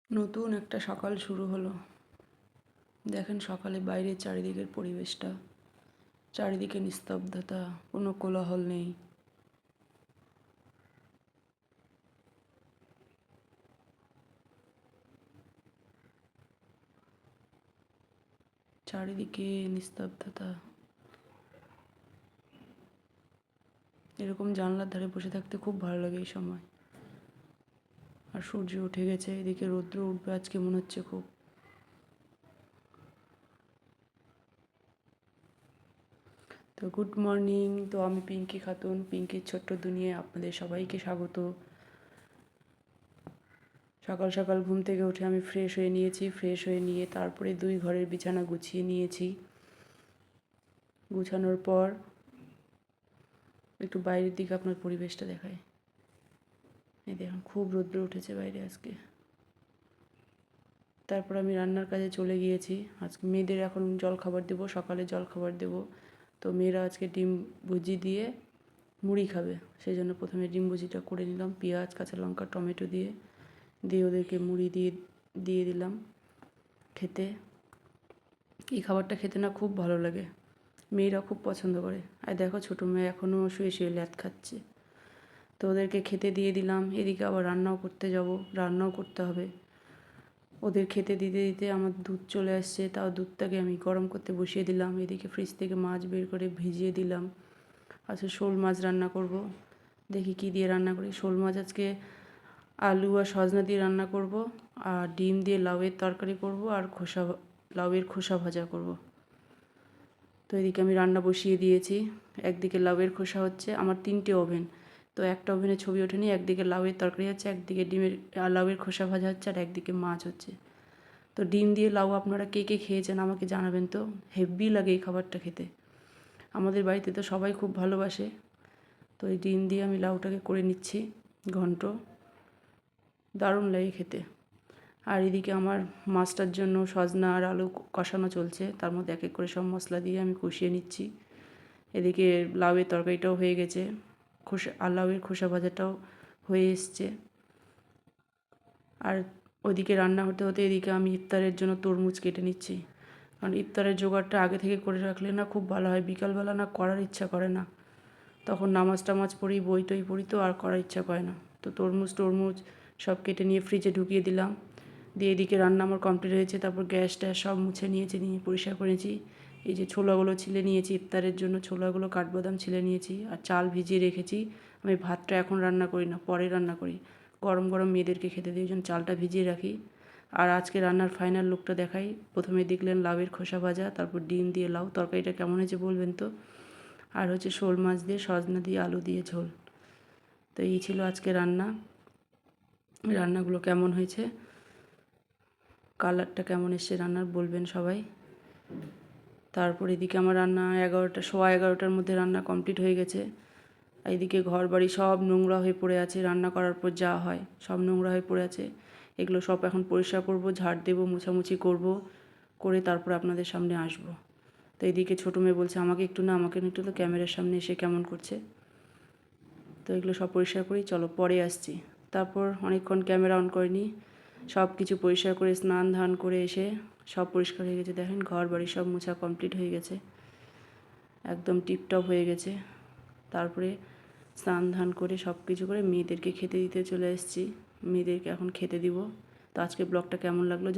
নতুন একটা সকাল শুরু হলো। দেখেন সকালে বাইরের চারিদিকের পরিবেশটা, চারিদিকে নিস্তব্ধতা, কোনো কোলাহল নেই। চারিদিকে নিস্তব্ধতা। এরকম জানলার ধারে বসে থাকতে খুব ভালো লাগে এই সময়। আর সূর্য উঠে গেছে, এদিকে রৌদ্র উঠবে আজকে মনে হচ্ছে খুব। তো গুড মর্নিং। তো আমি পিঙ্কি খাতুন, পিঙ্কির ছোট্ট দুনিয়ায় আপনাদের সবাইকে স্বাগত। সকাল সকাল ঘুম থেকে উঠে আমি ফ্রেশ হয়ে নিয়েছি। ফ্রেশ হয়ে নিয়ে তারপরে 2 ঘরের বিছানা গুছিয়ে নিয়েছি। গুছানোর পর একটু বাইরের দিকে আপনার পরিবেশটা দেখায়। এই দেখুন খুব রৌদ্র উঠেছে বাইরে আজকে। তারপর আমি রান্নার কাজে চলে গিয়েছি। আজকে মেয়েদের এখন জলখাবার দেবো, সকালে জলখাবার দেবো। তো মেয়েরা আজকে ডিম ভুজি দিয়ে মুড়ি খাবে, সেই জন্য প্রথমে ডিম ভুজিটা করে নিলাম পেঁয়াজ, কাঁচা লঙ্কা, টমেটো দিয়ে ওদেরকে মুড়ি দিয়ে দিয়ে দিলাম খেতে। এই খাবারটা খেতে না খুব ভালো লাগে, মেয়েরা খুব পছন্দ করে। আর দেখো ছোটো মেয়ে এখনও শুয়ে শুয়ে ল্যাদ খাচ্ছে। তো ওদেরকে খেতে দিয়ে দিলাম। এদিকে আবার রান্নাও করতে যাব, রান্নাও করতে হবে। ওদের খেতে দিতে দিতে আমার দুধ চলে আসছে, তাও দুধটাকে আমি গরম করতে বসিয়ে দিলাম। এদিকে ফ্রিজ থেকে মাছ বের করে ভিজিয়ে দিলাম। আচ্ছা শোল মাছ রান্না করব, দেখি কি দিয়ে রান্না করি। শোল মাছ আজকে আলু আর সজনা দিয়ে রান্না করব, আর ডিম দিয়ে লাউয়ের তরকারি করব, আর লাউয়ের খোসা ভাজা করব। তো এদিকে আমি রান্না বসিয়ে দিয়েছি। একদিকে লাউয়ের খোসা হচ্ছে, আমার 3টে ওভেন। তো একটা ওভেনে ছবি ওঠেনি, একদিকে লাউয়ের তরকারি হচ্ছে, একদিকে লাউয়ের খোসা ভাজা হচ্ছে, আর একদিকে মাছ হচ্ছে। তো ডিম দিয়ে লাউ আপনারা কে কে খেয়েছেন আমাকে জানাবেন তো। হেভি লাগে এই খাবারটা খেতে, আমাদের বাড়িতে তো সবাই খুব ভালোবাসে। তো এই ডিম দিয়ে আমি লাউটাকে করে নিচ্ছি ঘন্ট, দারুণ লাগে খেতে। আর এদিকে আমার মাছটার জন্য সজনা আর আলু কষানো চলছে, তার মধ্যে এক এক করে সব মশলা দিয়ে আমি কষিয়ে নিচ্ছি। এদিকে লাউয়ের তরকারিটাও হয়ে গেছে, আর লাউয়ের খোসা ভাজাটাও হয়ে এসছে। আর ওইদিকে রান্না হতে হতে এদিকে আমি ইফতারের জন্য তরমুজ কেটে নিচ্ছি, কারণ ইফতারের জোগাড়টা আগে থেকে করে রাখলে না খুব ভালো হয়। বিকালবেলা না করার ইচ্ছা করে না, তখন নামাজ টামাজ পড়ি, বই টই পড়ি, তো আর করার ইচ্ছা করে না। তো তরমুজ সব কেটে নিয়ে ফ্রিজে ঢুকিয়ে দিলাম। দিয়ে এদিকে রান্না আমার কমপ্লিট হয়েছে। তারপর গ্যাস ট্যাস সব মুছে নিয়েছি, নিয়ে পরিষ্কার করেছি। এই যে ছোলাগুলো ছিলে নিয়েছি ইফতারের জন্য, ছোলাগুলো কাঠবাদাম ছিলে নিয়েছি, আর চাল ভিজিয়ে রেখেছি। আমি ভাতটা এখন রান্না করি না, পরে রান্না করি, গরম গরম মেয়েদেরকে খেতে দিই, ওই জন্য চালটা ভিজিয়ে রাখি। আর আজকে রান্নার ফাইনাল লুকটা দেখাই। প্রথমে দেখলেন লাউয়ের খোসা ভাজা, তারপর ডিম দিয়ে লাউ তরকারিটা কেমন হয়েছে বলবেন তো। আর হচ্ছে শোল মাছ দিয়ে সজনা দিয়ে আলু দিয়ে ঝোল। তো এই ছিল আজকে রান্না। রান্নাগুলো কেমন হয়েছে, কালারটা কেমন এসছে রান্নার বলবেন সবাই। তারপর এদিকে আমার রান্না 11টার মধ্যে রান্না কমপ্লিট হয়ে গেছে। এইদিকে ঘর বাড়ি সব নোংরা হয়ে পড়ে আছে, রান্না করার পর যা হয় সব নোংরা হয়ে পড়ে আছে। এগুলো সব এখন পরিষ্কার করব, ঝাড় দেবো, মোছামুছি করব, করে তারপর আপনাদের সামনে আসব। তো এদিকে ছোটো মেয়ে বলছে আমাকে একটু একটু, তো ক্যামেরার সামনে এসে কেমন করছে। তো এগুলো সব পরিষ্কার করি, চলো পরে আসছি। তারপর অনেকক্ষণ ক্যামেরা অন করিনি, সব কিছু পরিষ্কার করে স্নান ধান করে এসে সব পরিষ্কার হয়ে গেছে। দেখেন ঘর বাড়ি সব মোছা কমপ্লিট হয়ে গেছে, একদম টিপটপ হয়ে গেছে। তারপরে স্নান ধান করে সব কিছু করে মেয়েদেরকে খেতে দিতে চলে এসেছি। মেয়েদেরকে এখন খেতে দিব। তো আজকে ব্লগটা কেমন লাগলো